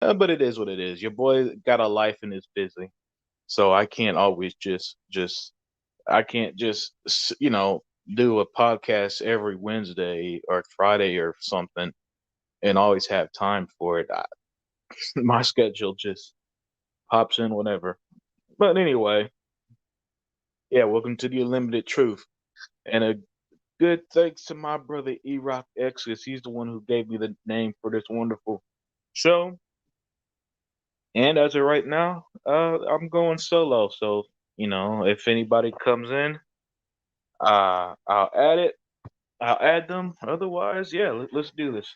But it is what it is. Your boy got a life and is busy, so I can't always just I can't just do a podcast every Wednesday or Friday or something and always have time for it. My schedule just pops in whenever. But anyway, yeah, welcome to the Unlimited Truth. And a good thanks to my brother E Rock X, because he's the one who gave me the name for this wonderful show. And as of right now, I'm going solo. So, if anybody comes in, I'll add it. I'll add them. Otherwise, yeah, let's do this.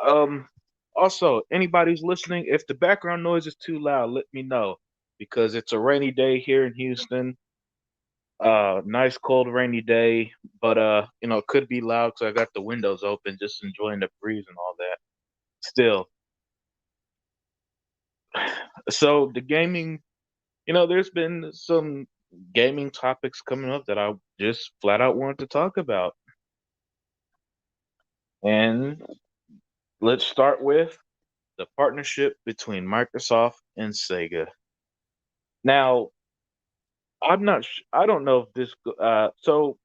Um, Also, anybody's listening, if the background noise is too loud, let me know because it's a rainy day here in Houston. Nice cold rainy day, but it could be loud because I got the windows open, just enjoying the breeze and all that. Still, so the gaming, there's been some gaming topics coming up that I just flat out wanted to talk about, and let's start with the partnership between Microsoft and Sega. Now, I don't know if this. So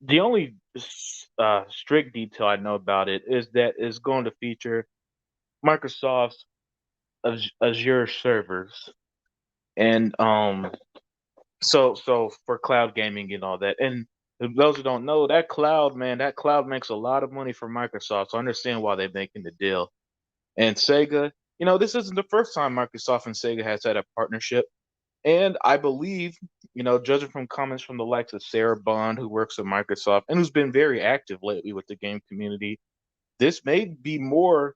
the only strict detail I know about it is that it's going to feature Microsoft's Azure servers, and so for cloud gaming and all that. And those who don't know, that cloud, man, that cloud makes a lot of money for Microsoft. So I understand why they're making the deal. And Sega, this isn't the first time Microsoft and Sega has had a partnership. And I believe, judging from comments from the likes of Sarah Bond, who works at Microsoft and who's been very active lately with the game community, this may be more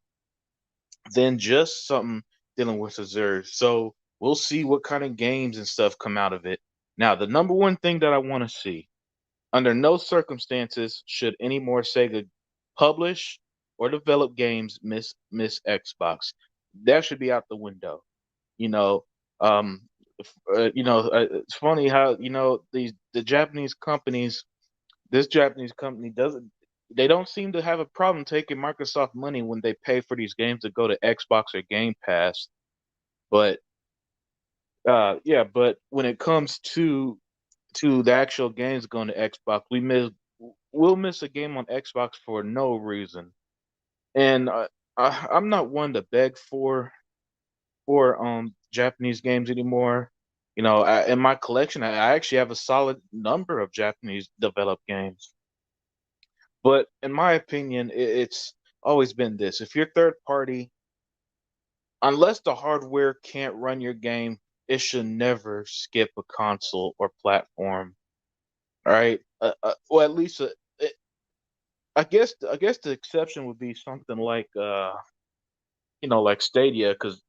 than just something dealing with Azure. So we'll see what kind of games and stuff come out of it. Now, the number one thing that I want to see, under no circumstances should any more Sega publish or develop games miss Xbox. That should be out the window. You know, um, it's funny how the Japanese companies. This Japanese company doesn't. They don't seem to have a problem taking Microsoft money when they pay for these games to go to Xbox or Game Pass. But yeah, but when it comes to the actual games going to Xbox, we'll miss a game on Xbox for no reason. And I'm not one to beg for Japanese games anymore. In my collection, I actually have a solid number of Japanese developed games. But in my opinion, it's always been this: if you're third party, unless the hardware can't run your game, it should never skip a console or platform. All right. Well, at least I guess the exception would be something like like Stadia, because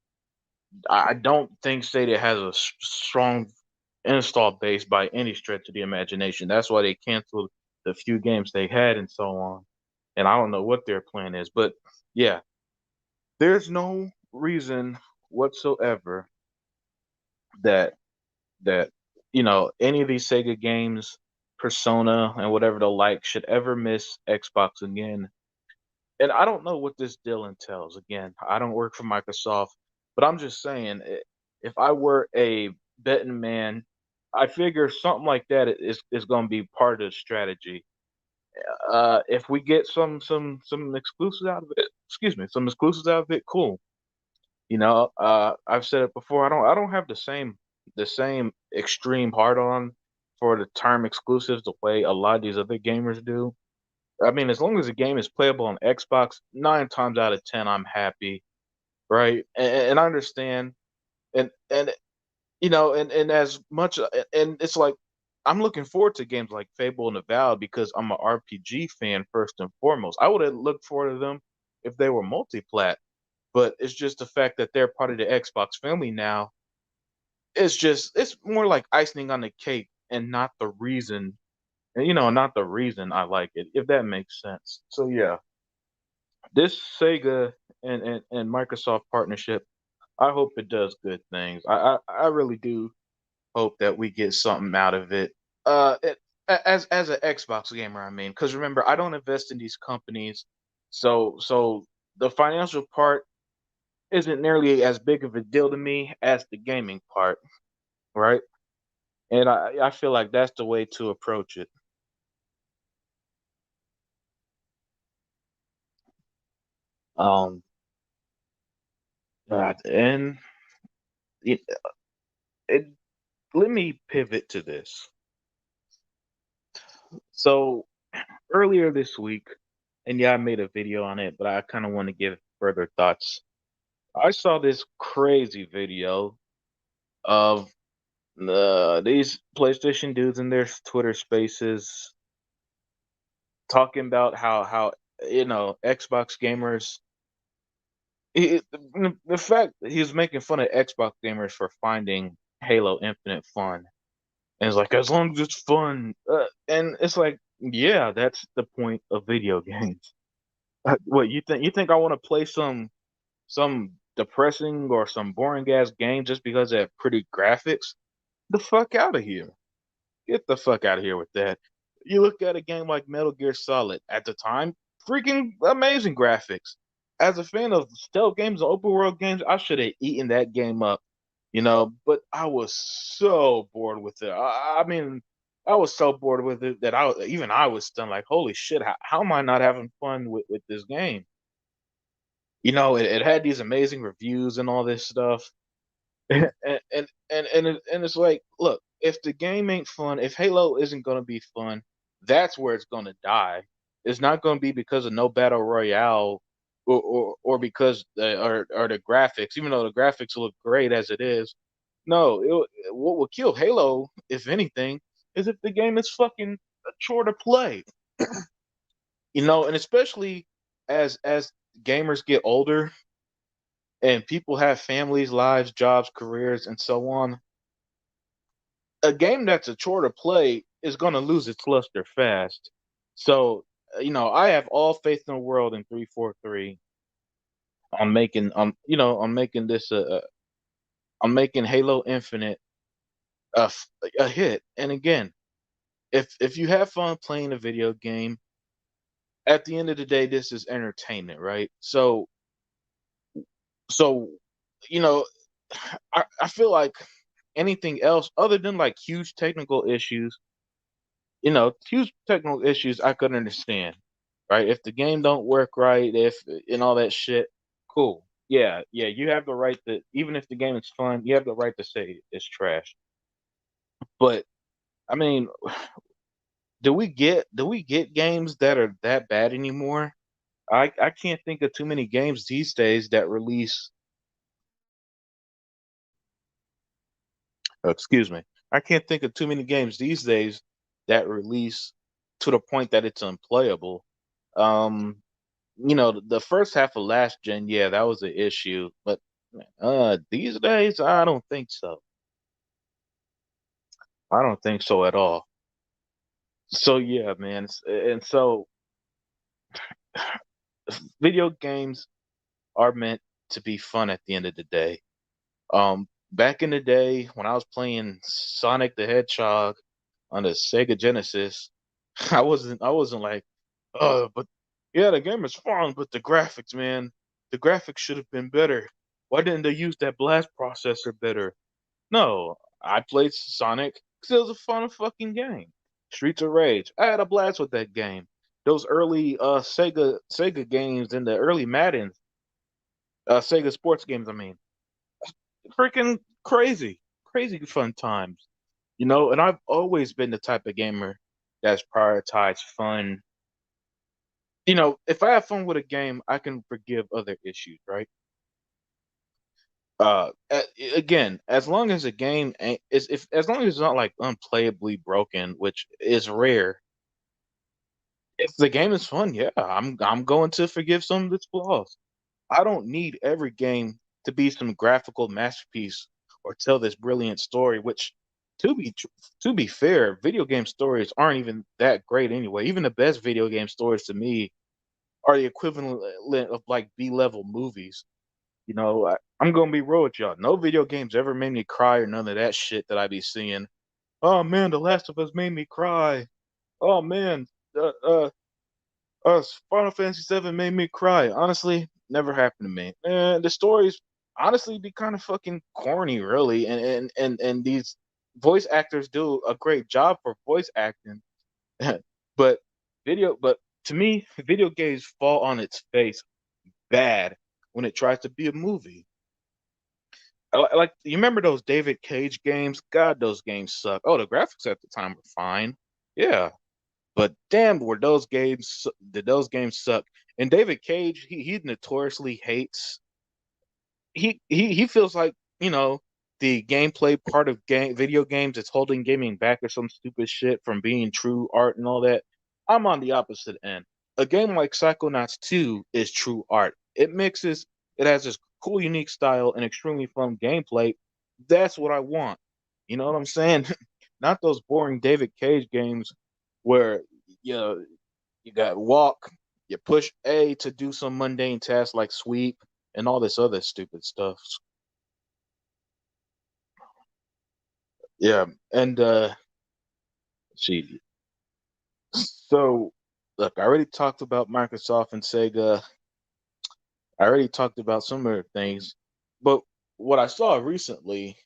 I don't think Stadia has a strong install base by any stretch of the imagination. That's why they canceled the few games they had and so on. And I don't know what their plan is, but yeah, there's no reason whatsoever that that any of these Sega games, Persona and whatever the like, should ever miss Xbox again. And I don't know what this deal entails. Again, I don't work for Microsoft, but I'm just saying, if I were a betting man, I figure something like that is going to be part of the strategy. If we get some exclusives out of it, excuse me, some exclusives out of it, cool. I've said it before. I don't have the same extreme hard on for the term exclusives the way a lot of these other gamers do. I mean, as long as the game is playable on Xbox, 9 times out of 10, I'm happy, right? And I understand, and and as much, and it's like I'm looking forward to games like Fable and Avowed because I'm an RPG fan first and foremost. I would have looked forward to them if they were multi-plat, but it's just the fact that they're part of the Xbox family now. It's more like icing on the cake and not the reason, not the reason I like it, if that makes sense. So yeah, this Sega and Microsoft partnership, I hope it does good things. I really do hope that we get something out of it. As an Xbox gamer, I mean, because remember, I don't invest in these companies, so the financial part. isn't nearly as big of a deal to me as the gaming part, right? And I feel like that's the way to approach it. Um, and it, it, let me pivot to this. So earlier this week, and yeah, I made a video on it, but I kind of want to give further thoughts. I saw this crazy video of these PlayStation dudes in their Twitter spaces talking about how Xbox gamers. The fact that he was making fun of Xbox gamers for finding Halo Infinite fun, and it's like as long as it's fun, and it's like yeah, that's the point of video games. What you think? You think I want to play some depressing or some boring ass game just because they have pretty graphics? The fuck out of here. Get the fuck out of here with that. You look at a game like Metal Gear Solid at the time, freaking amazing graphics. As a fan of stealth games and open world games, I should have eaten that game up, but I was so bored with it. I mean, I was so bored with it that I was stunned like, holy shit, how am I not having fun with this game? It had these amazing reviews and all this stuff. And it's like, look, if the game ain't fun, if Halo isn't gonna be fun, that's where it's gonna die. It's not gonna be because of no battle royale, or because or the graphics, even though the graphics look great as it is. No, what will kill Halo, if anything, is if the game is fucking a chore to play. And especially as gamers get older and people have families, lives, jobs, careers, and so on, a game that's a chore to play is going to lose its luster fast. So, I have all faith in the world in 343. I'm making this I'm making Halo Infinite a hit. And again, if you have fun playing a video game, at the end of the day, this is entertainment, right? So, you know, I feel like anything else other than like huge technical issues I could understand, right? If the game don't work right, if and all that shit, cool. Yeah, yeah, you have the right to, even if the game is fun, you have the right to say it's trash. But I mean, do we get games that are that bad anymore? I can't think of too many games these days that release. Excuse me. I can't think of too many games these days that release to the point that it's unplayable. Um, the first half of last gen, yeah, that was an issue, but these days, I don't think so. I don't think so at all. So yeah, man, and so video games are meant to be fun at the end of the day. Back in the day when I was playing Sonic the Hedgehog on the Sega Genesis, I wasn't like, but yeah, the game is fun, but the graphics, man, the graphics should have been better. Why didn't they use that blast processor better? No, I played Sonic because it was a fun fucking game. Streets of Rage, I had a blast with that game. Those early Sega games and the early Madden, Sega sports games. I mean, freaking crazy, crazy fun times. And I've always been the type of gamer that's prioritized fun. If I have fun with a game, I can forgive other issues, right? Again, as long as a game ain't, is if as long as it's not like unplayably broken, which is rare. If the game is fun, yeah, I'm going to forgive some of its flaws. I don't need every game to be some graphical masterpiece or tell this brilliant story. Which, to be tr- to be fair, video game stories aren't even that great anyway. Even the best video game stories to me are the equivalent of like B-level movies. I'm gonna be real with y'all. No video games ever made me cry or none of that shit that I be seeing. Oh man, The Last of Us made me cry. Oh man, uh, uh, Final Fantasy VII made me cry. Honestly, never happened to me. And the stories honestly be kind of fucking corny, really. And these voice actors do a great job for voice acting, but but to me, video games fall on its face bad when it tries to be a movie. Like you remember those David Cage games? God, those games suck. Oh, the graphics at the time were fine. Yeah, but damn, were did those games suck? And David Cage, he notoriously hates. He feels like the gameplay part of video games is holding gaming back or some stupid shit from being true art and all that. I'm on the opposite end. A game like Psychonauts 2 is true art. It has this cool, unique style and extremely fun gameplay. That's what I want. You know what I'm saying? Not those boring David Cage games where you know, you got walk, you push A to do some mundane tasks like sweep and all this other stupid stuff. Yeah, and see, so look, I already talked about Microsoft and Sega. I already talked about some other things, but what I saw recently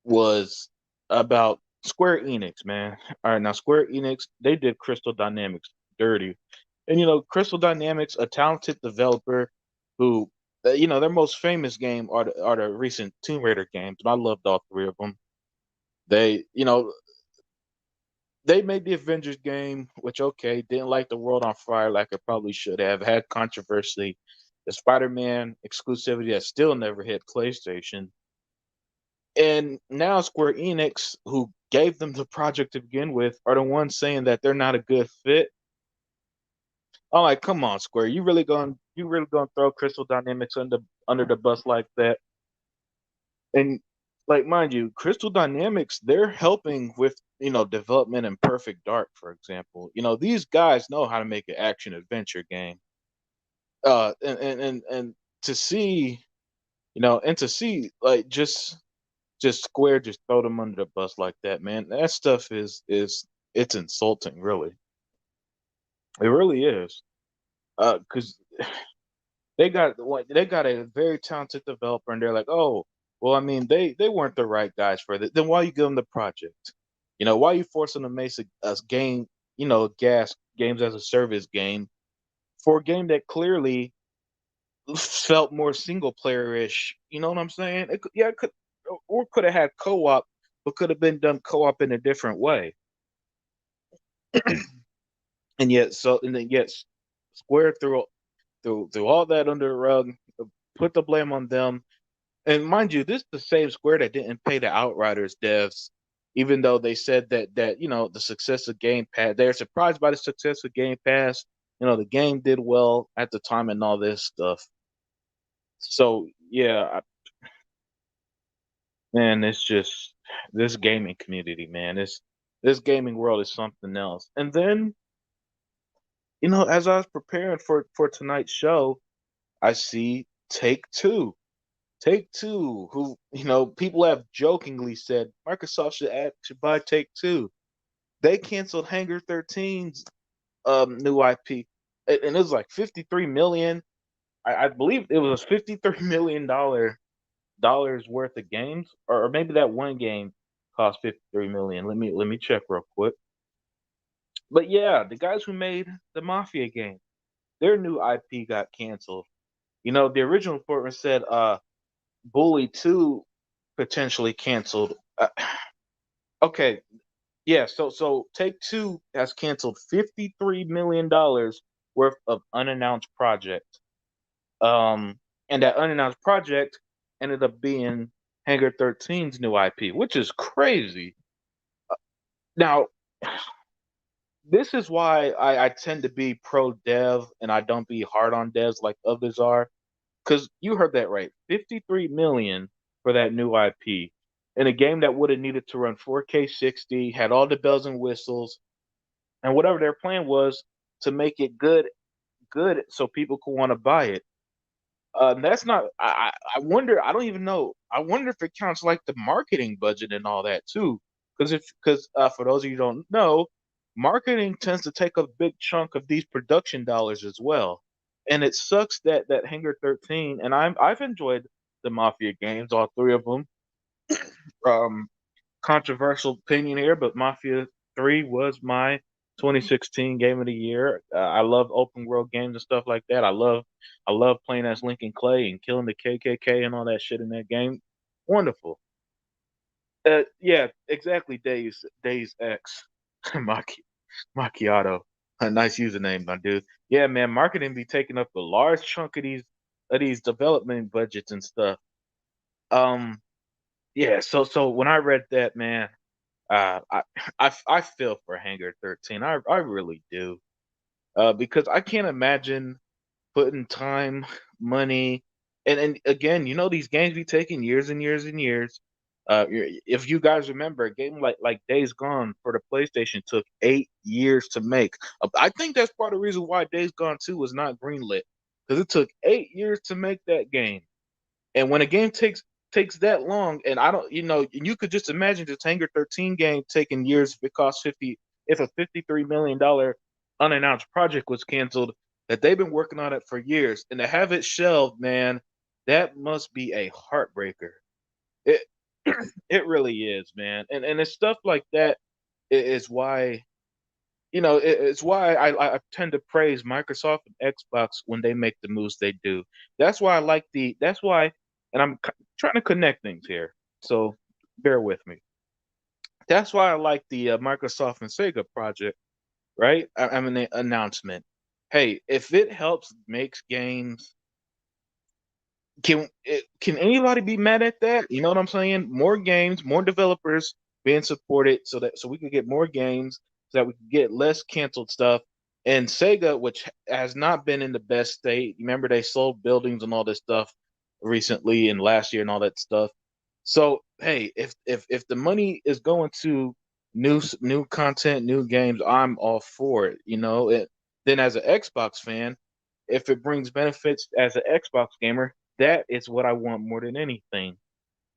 was about Square Enix, man. All right, now Square Enix, they did Crystal Dynamics dirty. And Crystal Dynamics, a talented developer who their most famous game are the recent Tomb Raider games, and I loved all three of them. They, they made the Avengers game, which okay, didn't like the world on fire like it probably should have. Had controversy. The Spider-Man exclusivity that still never hit PlayStation. And now Square Enix, who gave them the project to begin with, are the ones saying that they're not a good fit. I'm like, come on, Square, you really gonna throw Crystal Dynamics under the bus like that? And like, mind you, Crystal Dynamics, they're helping with development in Perfect Dark, for example. These guys know how to make an action adventure game. And to see, and to see like just Square just throw them under the bus like that, man. That stuff is it's insulting, really. It really is. Because they got a very talented developer, and they're like, oh, well, I mean, they weren't the right guys for it. Then why you give them the project? Why you forcing them to make a game, gas games as a service game for a game that clearly felt more single player ish. You know what I'm saying? It could or could have had co op, but could have been done co op in a different way. And yet Square threw all that under the rug, put the blame on them. And mind you, this is the same Square that didn't pay the Outriders devs, even though they said that the success of Game Pass, they're surprised by the success of Game Pass. The game did well at the time and all this stuff. So yeah, man, it's just this gaming community, man. This gaming world is something else. And then as I was preparing for tonight's show, I see Take Two. Take Two, who people have jokingly said Microsoft should buy Take Two. They canceled Hangar 13's new IP, and it was like 53 million. I believe it was $53 million worth of games, or maybe that one game cost 53 million. Let me check real quick. But yeah, the guys who made the Mafia game, their new IP got canceled. The original report said Bully 2 potentially canceled. Okay, yeah, so Take Two has canceled $53 million worth of unannounced project. And that unannounced project ended up being Hangar 13's new IP, which is crazy. Now, this is why I tend to be pro dev and I don't be hard on devs like others are. Because you heard that right, 53 million for that new IP in a game that would have needed to run 4K 60, had all the bells and whistles, and whatever their plan was to make it good, so people could want to buy it. That's not. I wonder. I don't even know. I wonder if it counts like the marketing budget and all that too. Because for those of you who don't know, marketing tends to take a big chunk of these production dollars as well. And it sucks that Hangar 13, and I've enjoyed the Mafia games, all three of them. Um, Controversial opinion here, but Mafia 3 was my 2016 game of the year. I love open world games and stuff like that. I love playing as Lincoln Clay and killing the KKK and all that shit in that game. Wonderful. Yeah, exactly. Days X, Macchiato. A nice username, my dude. Yeah, man, marketing be taking up a large chunk of these development budgets and stuff. Um, yeah. So when I read that, man, uh, I I feel for Hangar 13. I really do. Because I can't imagine putting time, money, and again, you know, these games be taking years and years and years. If you guys remember, a game like Days Gone for the PlayStation took 8 years to make. I think that's part of the reason why Days Gone 2 was not greenlit, because it took 8 years to make that game. And when a game takes that long, and I don't, you know, and you could just imagine this Hangar 13 game taking years if it cost 50, if a $53 million unannounced project was canceled, that they've been working on it for years, and to have it shelved, man, that must be a heartbreaker. It it really is, man, and it's stuff like that is why, you know, it's why I tend to praise Microsoft and Xbox when they make the moves they do. That's why I like the. That's why, and trying to connect things here. So bear with me. That's why I like the Microsoft and Sega project, right? I mean the announcement. Hey, if it helps makes games, can anybody be mad at that? You know what I'm saying? More games, more developers being supported, so we can get more games, so that we can get less canceled stuff. And Sega, which has not been in the best state, remember they sold buildings and all this stuff recently and last year and all that stuff. So hey, if the money is going to new content, new games, I'm all for it. You know, then as an Xbox fan, if it brings benefits as an Xbox gamer, that is what I want more than anything.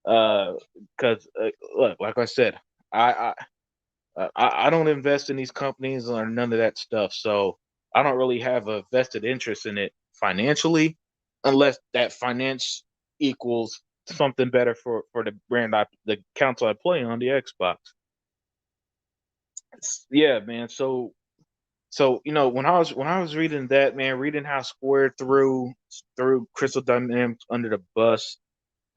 Because look, like I said, I, I don't invest in these companies or none of that stuff, so I don't really have a vested interest in it financially, unless that finance equals something better for the the console I play on, the Xbox. Yeah, man. So you know, when I was reading that, man, reading how Square threw Crystal Dynamics under the bus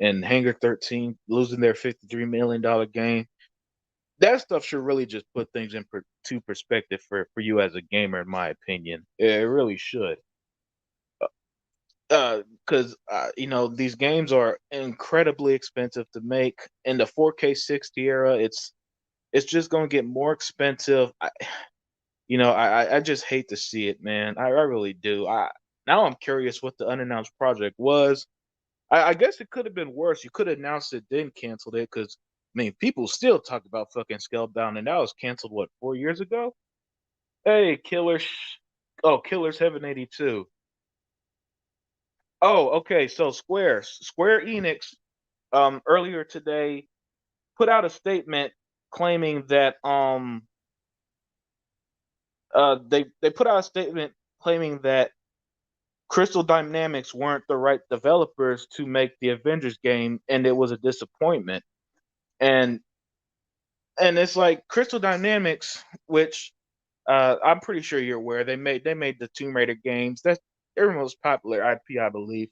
and Hangar 13 losing their $53 million game, that stuff should really just put things to perspective for you as a gamer, in my opinion. It really should. Because you know, these games are incredibly expensive to make. In the 4K 60 era, it's just gonna get more expensive. You know, I just hate to see it, man. I really do. Now I'm curious what the unannounced project was. I guess it could have been worse. You could have announced it, then canceled it, because I mean, people still talk about fucking Scalebound, and that was canceled what, 4 years ago? Hey, Killers. Oh, Killers Heaven 82. Oh, okay. So Square Enix, earlier today put out a statement claiming that they put out a statement claiming that Crystal Dynamics weren't the right developers to make the Avengers game, and it was a disappointment. And it's like Crystal Dynamics, which I'm pretty sure you're aware, they made the Tomb Raider games. That's their most popular IP, I believe.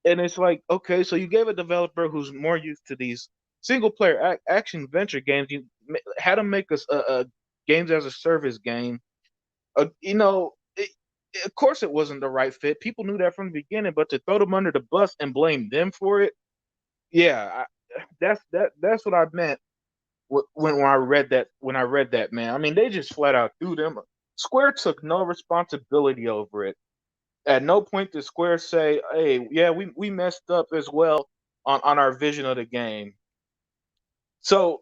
And it's like, okay, so you gave a developer who's more used to these single player action adventure games, you had them make us a games as a service game. You know, of course it wasn't the right fit. People knew that from the beginning, but to throw them under the bus and blame them for it, yeah, that's what I meant when I read that. When I read that, man, I mean, they just flat out threw them. Square took no responsibility over it. At no point did Square say, "Hey, yeah, we messed up as well on our vision of the game." You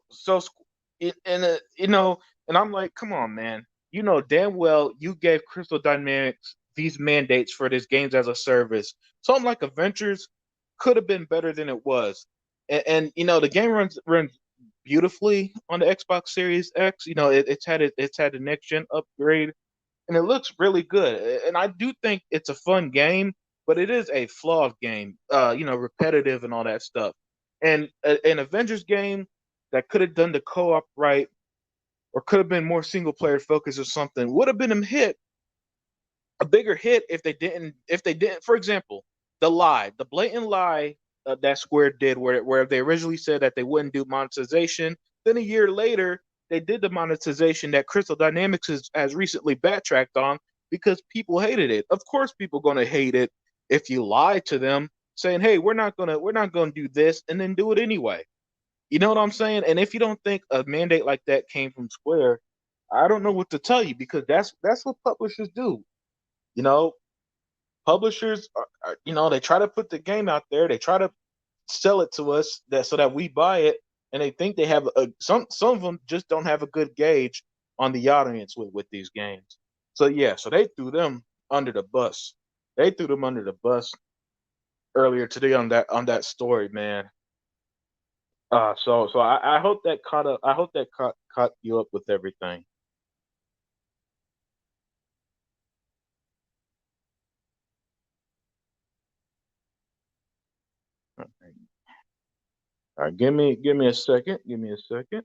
know, and I'm like, come on, man. You know damn well you gave Crystal Dynamics these mandates for this games as a service. Something like Adventures could have been better than it was. And you know, the game runs beautifully on the Xbox Series X. You know, it's had the next gen upgrade. and it looks really good. And I do think it's a fun game, but it is a flawed game. Repetitive and all that stuff. And an Avengers game that could have done the co-op right, or could have been more single player focused or something, would have been a bigger hit if they didn't, for example, the blatant lie that Square did, where they originally said that they wouldn't do monetization. Then a year later they did the monetization that Crystal Dynamics has recently backtracked on because people hated it. Of course people going to hate it if you lie to them saying, hey, we're not going to do this, and then do it anyway. You know what I'm saying? And if you don't think a mandate like that came from Square, I don't know what to tell you, because that's what publishers do. You know, publishers they try to put the game out there, they try to sell it to us that so that we buy it, and they think they have some of them just don't have a good gauge on the audience with these games. So yeah, so they threw them under the bus. They threw them under the bus earlier today on that story, man. So I hope that caught you up with everything. All right, give me a second. Give me a second.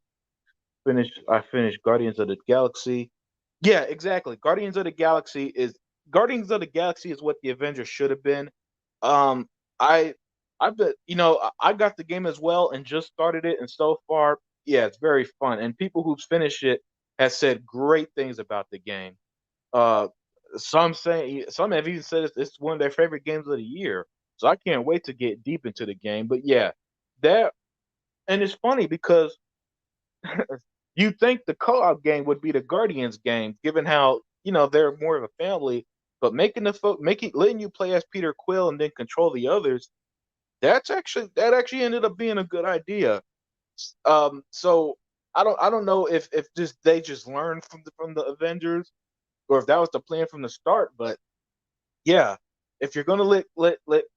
I finished Guardians of the Galaxy. Yeah, exactly. Guardians of the Galaxy is what the Avengers should have been. Um, I I bet I got the game as well and just started it, and so far, yeah, it's very fun. And people who've finished it have said great things about the game. Uh, some have even said it's one of their favorite games of the year. So I can't wait to get deep into the game. But yeah, that and it's funny because you think the co-op game would be the Guardians game, given how they're more of a family. But making letting you play as Peter Quill and then control the others, that actually ended up being a good idea. So I don't know if just they just learned from the Avengers, or if that was the plan from the start. But yeah, if you're gonna let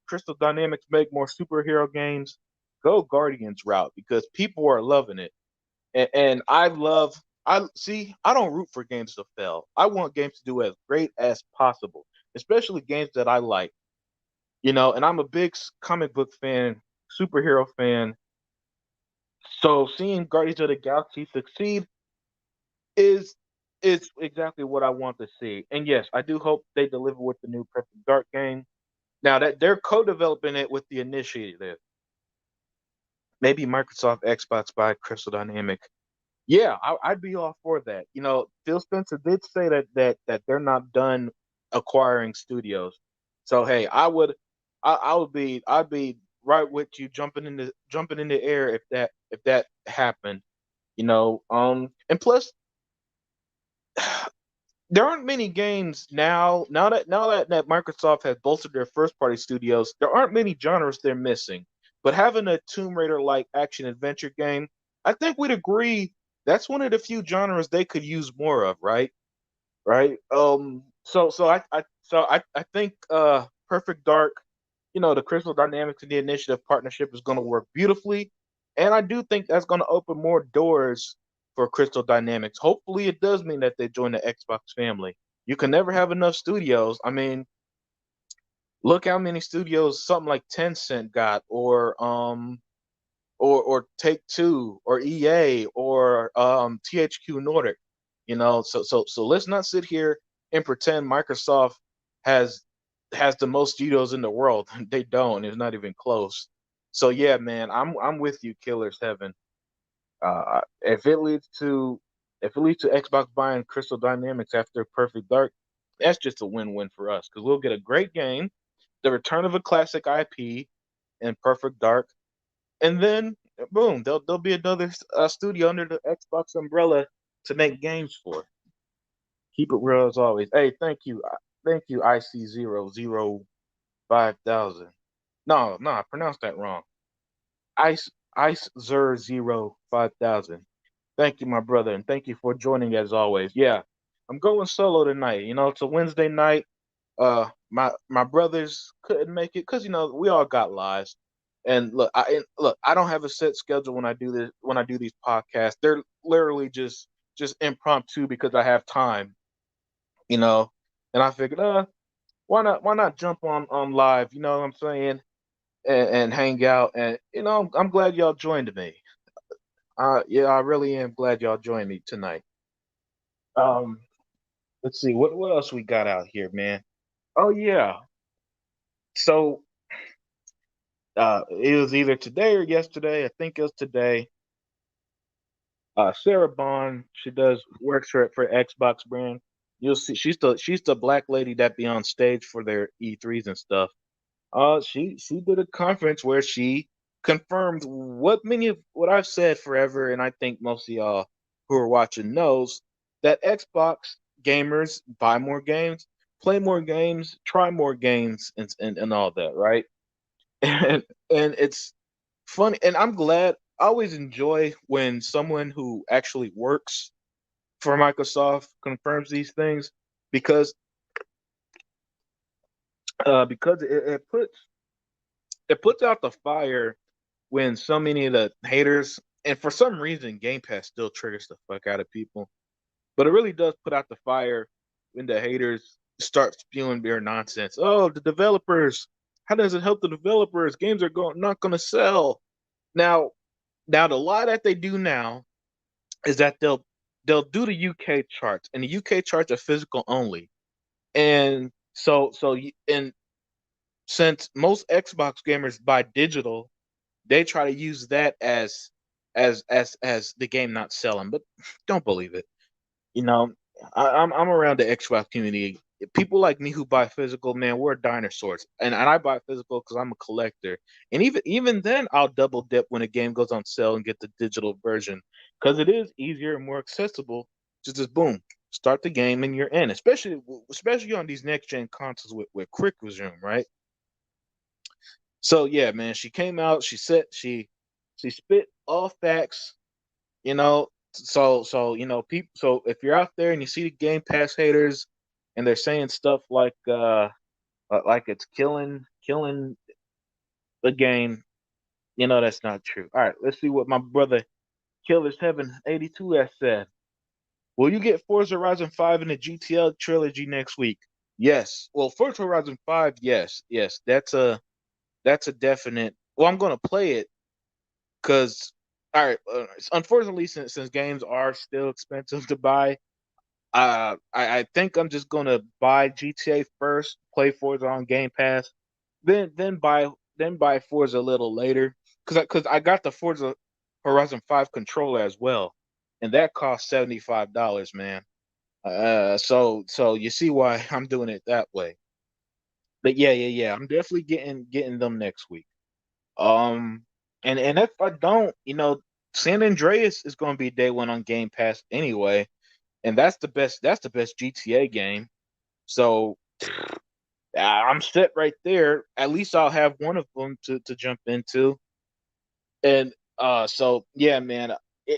Crystal Dynamics make more superhero games, go Guardians route, because people are loving it. And I see. I don't root for games to fail. I want games to do as great as possible, especially games that I like. And I'm a big comic book fan, superhero fan. So seeing Guardians of the Galaxy succeed is is exactly what I want to see. And yes, I do hope they deliver with the new Perfect Dark game. Now that they're co-developing it with the initiative, maybe Microsoft, Xbox buy Crystal Dynamic. Yeah, I'd be all for that. Phil Spencer did say that they're not done acquiring studios. So hey, I'd be right with you, jumping in the air if that happened. And plus, there aren't many games now. Now that Microsoft has bolstered their first party studios, there aren't many genres they're missing. But having a Tomb Raider like action adventure game, I think we'd agree that's one of the few genres they could use more of, right? Right. So I think Perfect Dark, the Crystal Dynamics and the Initiative partnership is going to work beautifully, and I do think that's going to open more doors for Crystal Dynamics. Hopefully, it does mean that they join the Xbox family. You can never have enough studios. I mean, look how many studios something like Tencent got, or Take Two, or EA, or THQ Nordic. So let's not sit here and pretend Microsoft has has the most studios in the world. They don't. It's not even close. So yeah, man, I'm with you, Killers Heaven. If it leads to Xbox buying Crystal Dynamics after Perfect Dark, that's just a win-win for us, because we'll get a great game, the return of a classic IP in Perfect Dark, and then boom, there'll be another studio under the Xbox umbrella to make games for. Keep it real as always. Hey, thank you, IC005,000. No, I pronounced that wrong. Ice 005,000. Thank you, my brother, and thank you for joining as always. Yeah, I'm going solo tonight. It's a Wednesday night. My brothers couldn't make it because we all got lives. And look, I don't have a set schedule when I do this, when I do these podcasts. They're literally just impromptu because I have time. you know. And I figured, why not jump on live, you know what I'm saying, and hang out. And I'm glad y'all joined me. Yeah, I really am glad y'all joined me tonight. Um, let's see what else we got out here, man. Oh yeah, so it was either today or yesterday. I think it was today. Sarah Bond, she does works for Xbox brand. You'll see she's the black lady that be on stage for their E3s and stuff. She did a conference where she confirmed what I've said forever, and I think most of y'all who are watching knows that Xbox gamers buy more games, play more games, try more games, and all that, right? And it's funny, and I'm glad. I always enjoy when someone who actually works for Microsoft confirms these things because because it puts out the fire when so many of the haters, and for some reason Game Pass still triggers the fuck out of people, but it really does put out the fire when the haters start spewing their nonsense. Oh, the developers, how does it help the developers? Games are going not going to sell. Now now the lie that they do now is that they'll do the UK charts, and the UK charts are physical only. And and since most Xbox gamers buy digital, they try to use that as the game not selling. But don't believe it. You know, I'm around the Xbox community. People like me who buy physical, man, we're dinosaurs, and I buy physical because I'm a collector. And even then, I'll double dip when a game goes on sale and get the digital version because it is easier and more accessible to just boom start the game and you're in. Especially on these next gen consoles with quick resume, right? So yeah, man, she came out. She spit all facts. People. So if you're out there and you see the Game Pass haters, and they're saying stuff like it's killing the game, that's not true. All right, let's see what my brother Killer's Heaven 82 has said. Will you get Forza Horizon 5 in the GTL trilogy next week? Yes. Well, Forza Horizon 5, yes, yes, that's a definite. Well, I'm gonna play it because, all right, unfortunately, since games are still expensive to buy, I think I'm just gonna buy GTA first, play Forza on Game Pass, then buy Forza a little later, because I got the Forza Horizon 5 controller as well, and that costs $75, man. So you see why I'm doing it that way. But yeah, yeah, yeah, I'm definitely getting them next week. Um, and if I don't, San Andreas is going to be day one on Game Pass anyway, and that's the best GTA game. So I'm set right there. At least I'll have one of them to jump into. And so yeah, man.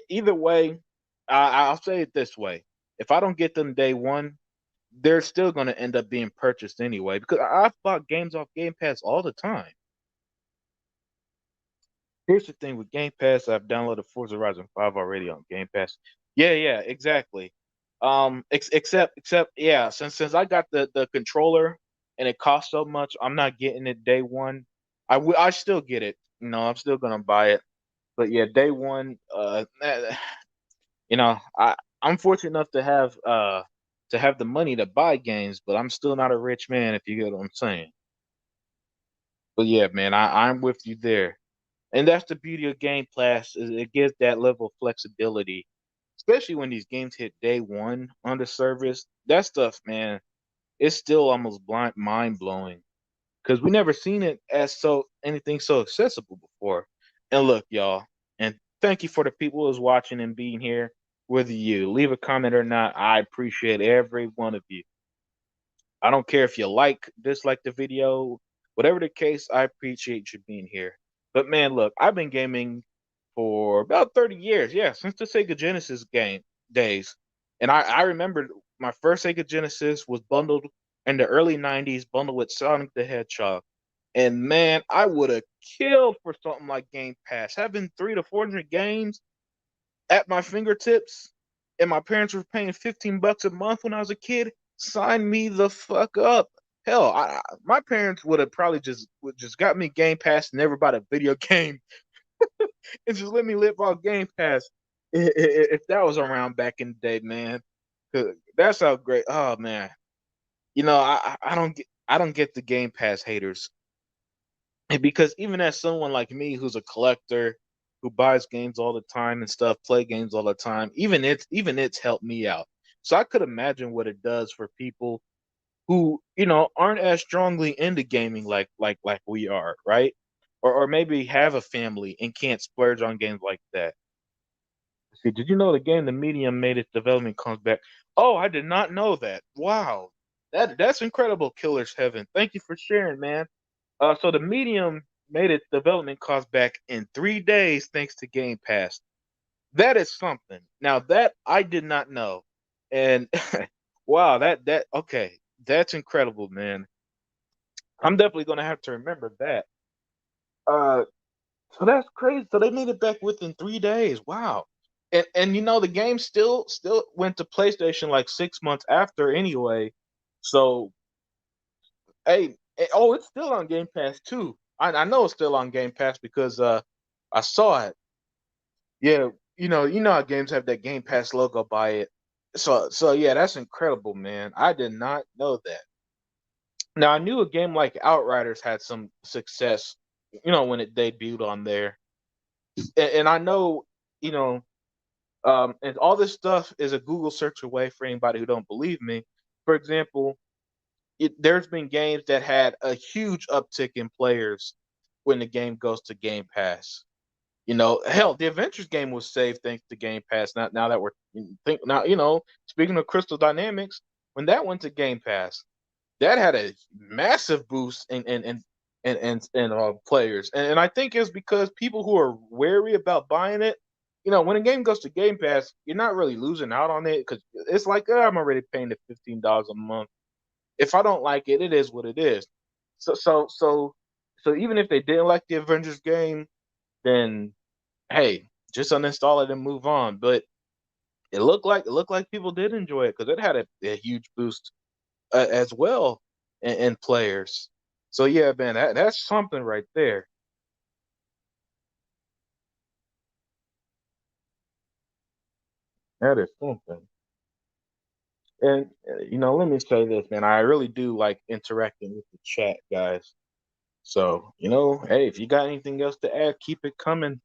Either way, I'll say it this way: if I don't get them day one, they're still going to end up being purchased anyway because I've bought games off Game Pass all the time. Here's the thing with Game Pass, I've downloaded Forza Horizon 5 already on Game Pass. Yeah, yeah, exactly. Except yeah, since I got the controller and it costs so much, I'm not getting it day one. I still get it. I'm still gonna buy it. But yeah, day one, I'm fortunate enough to have the money to buy games, but I'm still not a rich man if you get what I'm saying. But yeah, man, I'm with you there. And that's the beauty of Game Pass is it gives that level of flexibility, especially when these games hit day one on the service. That stuff, man, it's still almost blind mind blowing because we never seen it as so anything so accessible before. And look, y'all, and thank you for the people who's watching and being here. Whether you leave a comment or not, I appreciate every one of you. I don't care if you dislike the video, whatever the case, I appreciate you being here. But man, look, I've been gaming for about 30 years. Yeah, since the Sega Genesis game days. And I remember my first Sega Genesis was bundled in the early 90s, bundled with Sonic the Hedgehog. And man, I would have killed for something like Game Pass. Having 300 to 400 games at my fingertips, and my parents were paying $15 a month when I was a kid. Sign me the fuck up. Hell, my parents would have probably just got me Game Pass and never bought a video game and just let me live off Game Pass if that was around back in the day, man. 'Cause that's how great. Oh man, I don't get the Game Pass haters. And because even as someone like me who's a collector, who buys games all the time and stuff, play games all the time, even it's helped me out. So I could imagine what it does for people who, aren't as strongly into gaming like we are, right? Or maybe have a family and can't splurge on games like that. See, did you know the game The Medium made its development comes back? Oh, I did not know that. Wow. That's incredible, Killer's Heaven. Thank you for sharing, man. So The Medium made its development cost back in 3 days thanks to Game Pass. That is something. Now that I did not know. And wow, that okay. That's incredible, man. I'm definitely gonna have to remember that. Uh so that's crazy. So they made it back within 3 days. Wow. And the game still went to PlayStation like 6 months after anyway. So hey, oh, it's still on Game Pass too. I know it's still on Game Pass because I saw it. Yeah, you know how games have that Game Pass logo by it. So yeah, that's incredible, man. I did not know that. Now I knew a game like Outriders had some success, when it debuted on there. And I know, you know, and all this stuff is a Google search away for anybody who don't believe me. For example, there's been games that had a huge uptick in players when the game goes to Game Pass. Hell, the Adventures game was saved thanks to Game Pass. Now that we're think now, speaking of Crystal Dynamics, when that went to Game Pass, that had a massive boost in players, and I think it's because people who are wary about buying it, when a game goes to Game Pass, you're not really losing out on it because it's like, I'm already paying the $15 a month. If I don't like it, it is what it is. So even if they didn't like the Avengers game, then hey, just uninstall it and move on. But it looked like people did enjoy it because it had a huge boost as well in players. So yeah, man, that's something right there. That is something. And let me say this, man. I really do like interacting with the chat, guys. So hey, if you got anything else to add, keep it coming.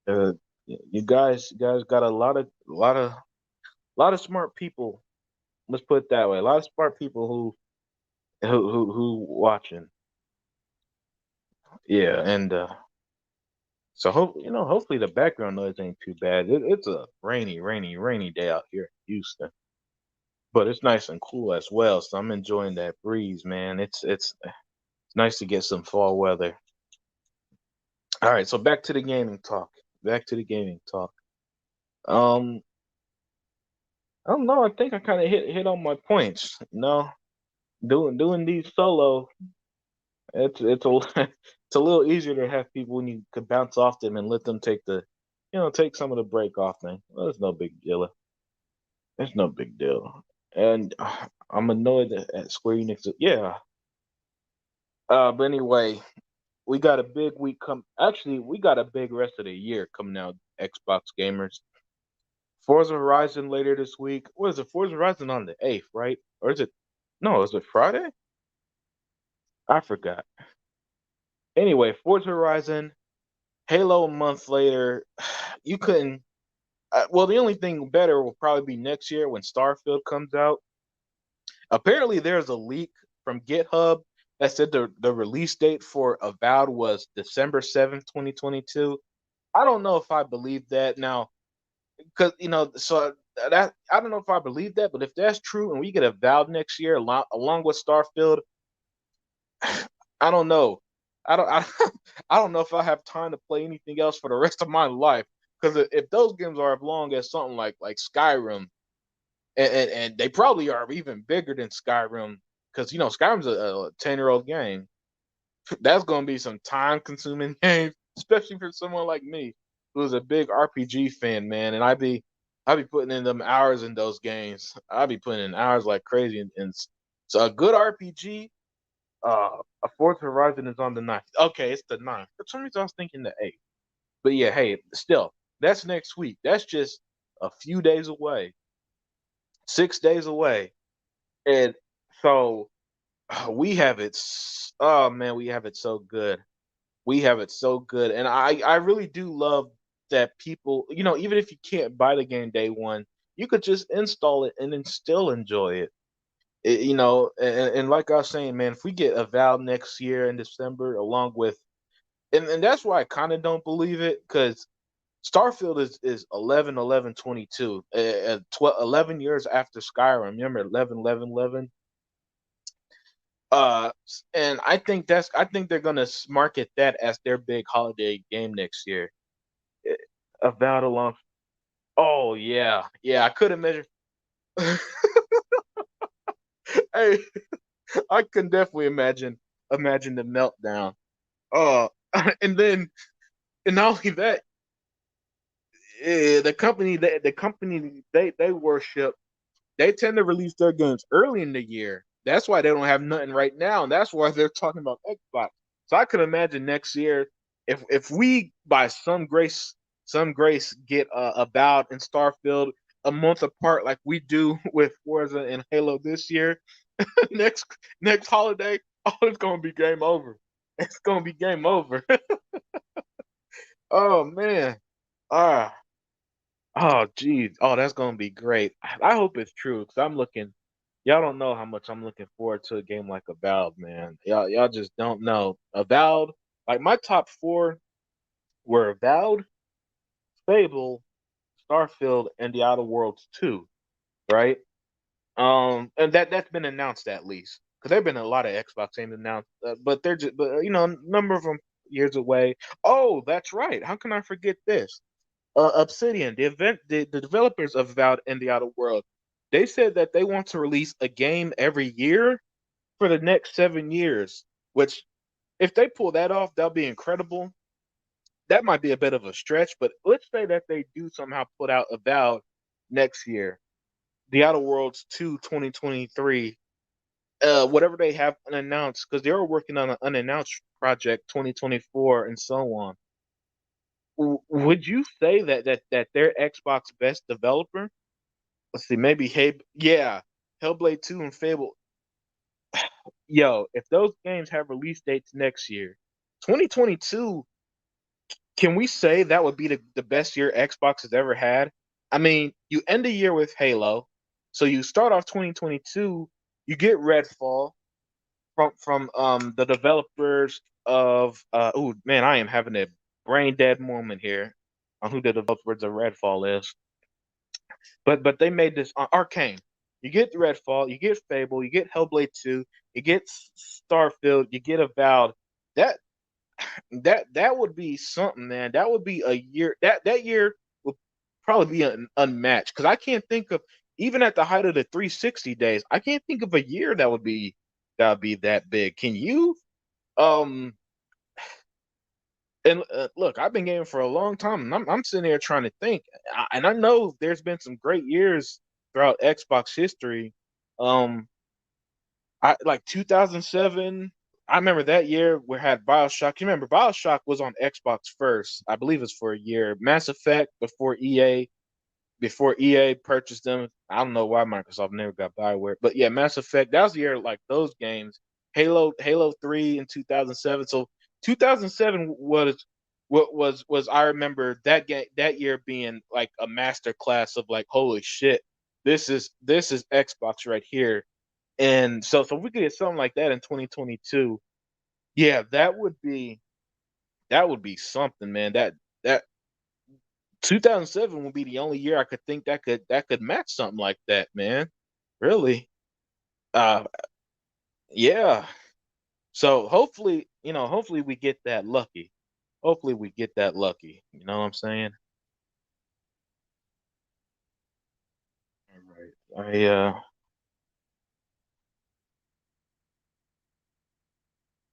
You guys got a lot of smart people. Let's put it that way. A lot of smart people who watching. Yeah, and hopefully the background noise ain't too bad. It's a rainy day out here in Houston, but it's nice and cool as well. So I'm enjoying that breeze, man. It's nice to get some fall weather. All right, so back to the gaming talk. Back to the gaming talk. Um, I don't know. I think I kind of hit on my points. Doing these solo, it's it's a little easier to have people when you could bounce off them and let them take some of the break off thing. Well, it's no big deal. It's no big deal. And I'm annoyed at Square Enix. Yeah. But anyway, we got a big week come. Actually, we got a big rest of the year coming out. Xbox gamers. Forza Horizon later this week. What is it? Forza Horizon on the 8th, right? Or is it? No, is it Friday? I forgot. Anyway, Forza Horizon, Halo a month later. You couldn't. Well, the only thing better will probably be next year when Starfield comes out. Apparently, there's a leak from GitHub that said the release date for Avowed was December 7th, 2022. I don't know if I believe that now, because so that I don't know if I believe that, but if that's true and we get Avowed next year along with Starfield, I don't know. I, I don't know if I have time to play anything else for the rest of my life. Because if those games are as long as something like Skyrim, and they probably are even bigger than Skyrim, because Skyrim's a 10-year-old game. That's going to be some time consuming game, especially for someone like me who's a big RPG fan, man. And I be putting in them hours in those games. I be putting in hours like crazy, and so a good RPG. A Fourth Horizon is on the ninth. Okay, it's the ninth. For some reason, I was thinking the eighth. But yeah, hey, still, that's next week. That's just a few days away, 6 days away, and so we have it. Oh man, we have it so good. We have it so good, and I really do love that people, even if you can't buy the game day one, you could just install it and then still enjoy it. And like I was saying, man, if we get a Val next year in December, along with, and that's why I kind of don't believe it, because Starfield is 11/11/22, 11 years after Skyrim. Remember 11/11/11. And I think they're gonna market that as their big holiday game next year. Eh, About along. Oh yeah, yeah. I could imagine. Hey, I can definitely imagine the meltdown. Uh, and then, and not only that, the company they worship, they tend to release their games early in the year. That's why they don't have nothing right now, and that's why they're talking about Xbox. So I could imagine next year, if we by some grace get Avowed and Starfield a month apart, like we do with Forza and Halo this year, next next holiday, oh, it's gonna be game over. It's gonna be game over. Oh man. Ah. Oh, geez. Oh, that's gonna be great. I hope it's true because I'm looking. Y'all don't know how much I'm looking forward to a game like Avowed, man. Y'all just don't know. Avowed, like my top four were Avowed, Fable, Starfield, and The Outer Worlds 2, right? And that's been announced at least because there've been a lot of Xbox games announced, but they're just, but a number of them years away. Oh, that's right. How can I forget this? Obsidian, the developers of Avowed and the Outer World, they said that they want to release a game every year for the next 7 years. Which, if they pull that off, that'll be incredible. That might be a bit of a stretch, but let's say that they do somehow put out Avowed next year, the Outer Worlds 2 2023, whatever they have unannounced, because they are working on an unannounced project 2024 and so on. Would you say that they're Xbox best developer? Let's see, maybe yeah, Hellblade 2 and Fable. Yo, if those games have release dates next year, 2022, can we say that would be the best year Xbox has ever had? I mean, you end the year with Halo, so you start off 2022, you get Redfall from the developers of oh man, I am having a brain dead moment here on who the developers of Redfall is. But they made this Arcane. You get Redfall, you get Fable, you get Hellblade 2, you get Starfield, you get Avowed. That that would be something, man. That would be a year. That year would probably be unmatched because I can't think of, even at the height of the 360 days, I can't think of a year that would be that big. Can you? Um, and look, I've been gaming for a long time, and I'm sitting here trying to think, and I know there's been some great years throughout Xbox history. Um, I like 2007. I remember that year we had Bioshock. You remember Bioshock was on Xbox first, I believe it's for a year. Mass Effect before EA purchased them. I don't know why Microsoft never got Bioware, but yeah, Mass Effect. That was the year like those games. Halo 3 in 2007. So 2007 was what was I remember that game that year being like a master class of like holy shit, this is Xbox right here. And so if we could get something like that in 2022, yeah, that would be something, man. That 2007 would be the only year I could think that could match something like that, man. Really? Uh, yeah. So hopefully we get that lucky. Hopefully we get that lucky. You know what I'm saying? All right.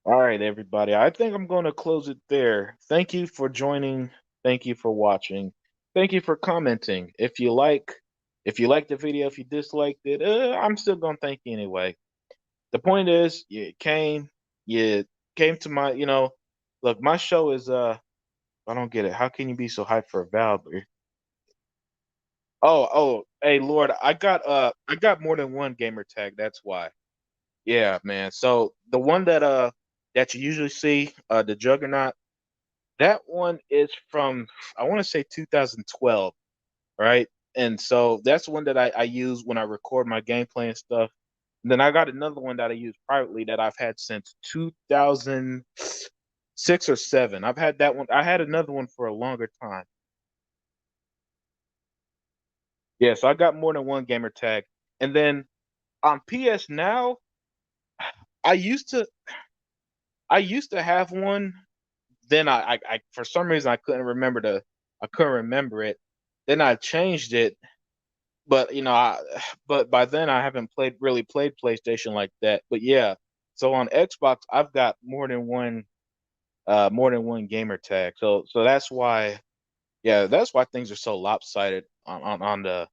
All right, everybody. I think I'm going to close it there. Thank you for joining. Thank you for watching. Thank you for commenting. If you liked the video, if you disliked it, I'm still gonna thank you anyway. The point is, you came to my, look, my show is, I don't get it. How can you be so hyped for a Valkyrie? Hey Lord, I got more than one gamer tag. That's why. Yeah, man. So the one that you usually see, the Juggernaut, that one is from, I want to say 2012, right? And so that's one that I use when I record my gameplay and stuff. And then I got another one that I use privately that I've had since 2006 or seven. I've had that one. I had another one for a longer time. Yeah, so I got more than one gamer tag. And then on PS Now, I used to I used to have one. Then I for some reason I couldn't remember it. Then I changed it, but but by then I haven't really played PlayStation like that. But yeah, so on Xbox I've got more than one gamer tag. So that's why, yeah, that's why things are so lopsided on the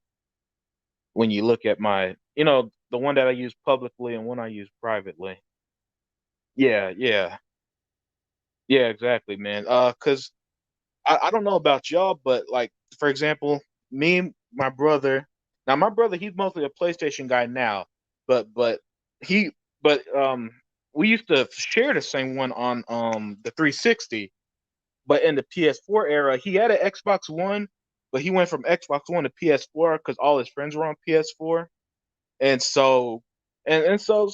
when you look at my, the one that I use publicly and one I use privately. Yeah, yeah. Yeah, exactly, man. Cause I don't know about y'all, but like for example, me and my brother. Now my brother, he's mostly a PlayStation guy now, but he but we used to share the same one on the 360. But in the PS4 era, he had an Xbox One, but he went from Xbox One to PS4 because all his friends were on PS4. And so and so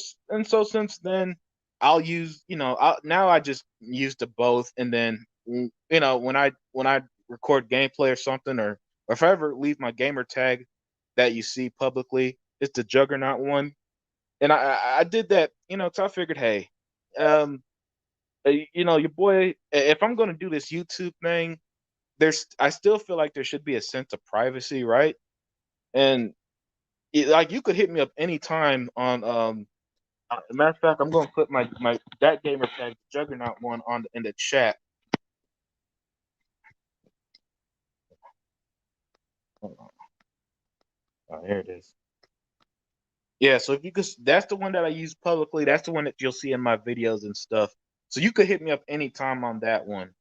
since then I'll use, now I just use the both. And then when I record gameplay or something, or if I ever leave my gamer tag that you see publicly, it's the Juggernaut one. And I did that, so I figured, hey, um your boy, if I'm going to do this YouTube thing, I still feel like there should be a sense of privacy, right? And like you could hit me up anytime on matter of fact, I'm gonna put my that gamer tag Juggernaut one on in the chat. Hold on. Oh, here it is. Yeah, so if you could, that's the one that I use publicly. That's the one that you'll see in my videos and stuff. So you could hit me up anytime on that one.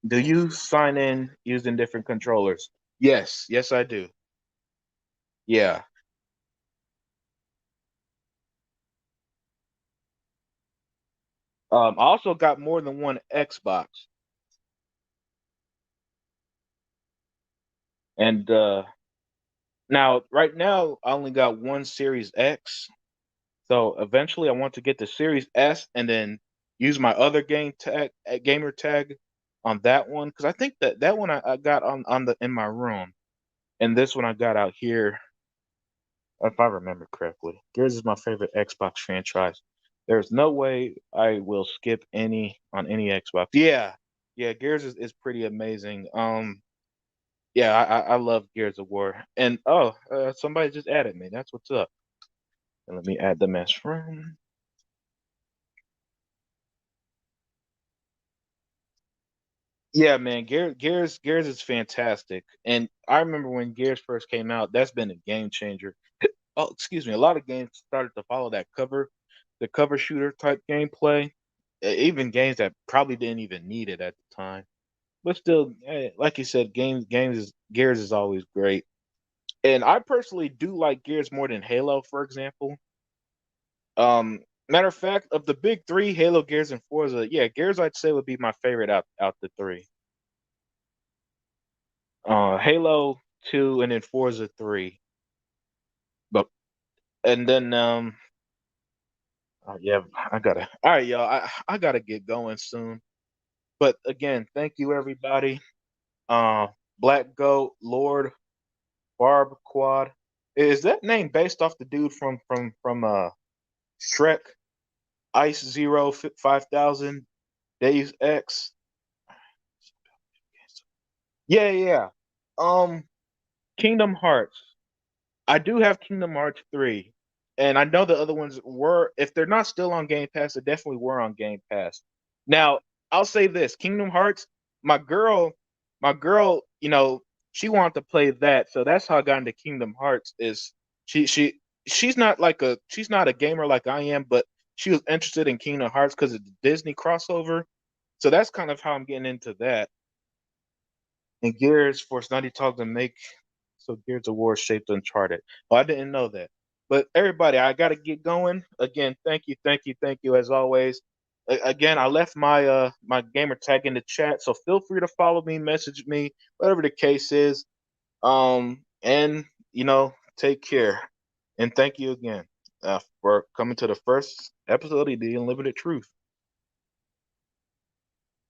Do you sign in using different controllers? Yes, yes, I do. Yeah. I also got more than one Xbox, and now right now I only got one Series X. So eventually, I want to get the Series S and then use my other gamer tag on that one, because I think that one I got on the in my room, and this one I got out here, if I remember correctly. Gears is my favorite Xbox franchise. There's no way I will skip any on any Xbox. Yeah, yeah, Gears is pretty amazing. Yeah, I love Gears of War, and somebody just added me. That's what's up. And let me add them as friend. Yeah, man, Gears is fantastic. And I remember when Gears first came out, that's been a game changer. Oh, excuse me. A lot of games started to follow the cover shooter type gameplay. Even games that probably didn't even need it at the time. But still, like you said, Gears is always great. And I personally do like Gears more than Halo, for example. Matter of fact, of the big three, Halo, Gears, and Forza, yeah, Gears I'd say would be my favorite out the three. Halo 2 and then Forza 3. But and then yeah, I gotta all right, y'all. I gotta get going soon. But again, thank you everybody. Uh Black Goat, Lord, Barb Quad. Is that name based off the dude from Shrek, Ice Zero 5000, Days X? Yeah, yeah. Um Kingdom Hearts. I do have Kingdom Hearts 3. And I know the other ones were, if they're not still on Game Pass, they definitely were on Game Pass. Now, I'll say this, Kingdom Hearts, my girl, my girl, She wanted to play that, so that's how I got into Kingdom Hearts. Is she she she's not a gamer like I am, but she was interested in Kingdom Hearts because of the Disney crossover. So that's kind of how I'm getting into that. And Gears Force 90 talk to make so Gears of War shaped Uncharted. Oh, I didn't know that. But everybody, I gotta get going. Again, thank you as always. Again, I left my gamer tag in the chat, so feel free to follow me, message me, whatever the case is. And take care. And thank you again for coming to the first episode of The Unlimited Truth.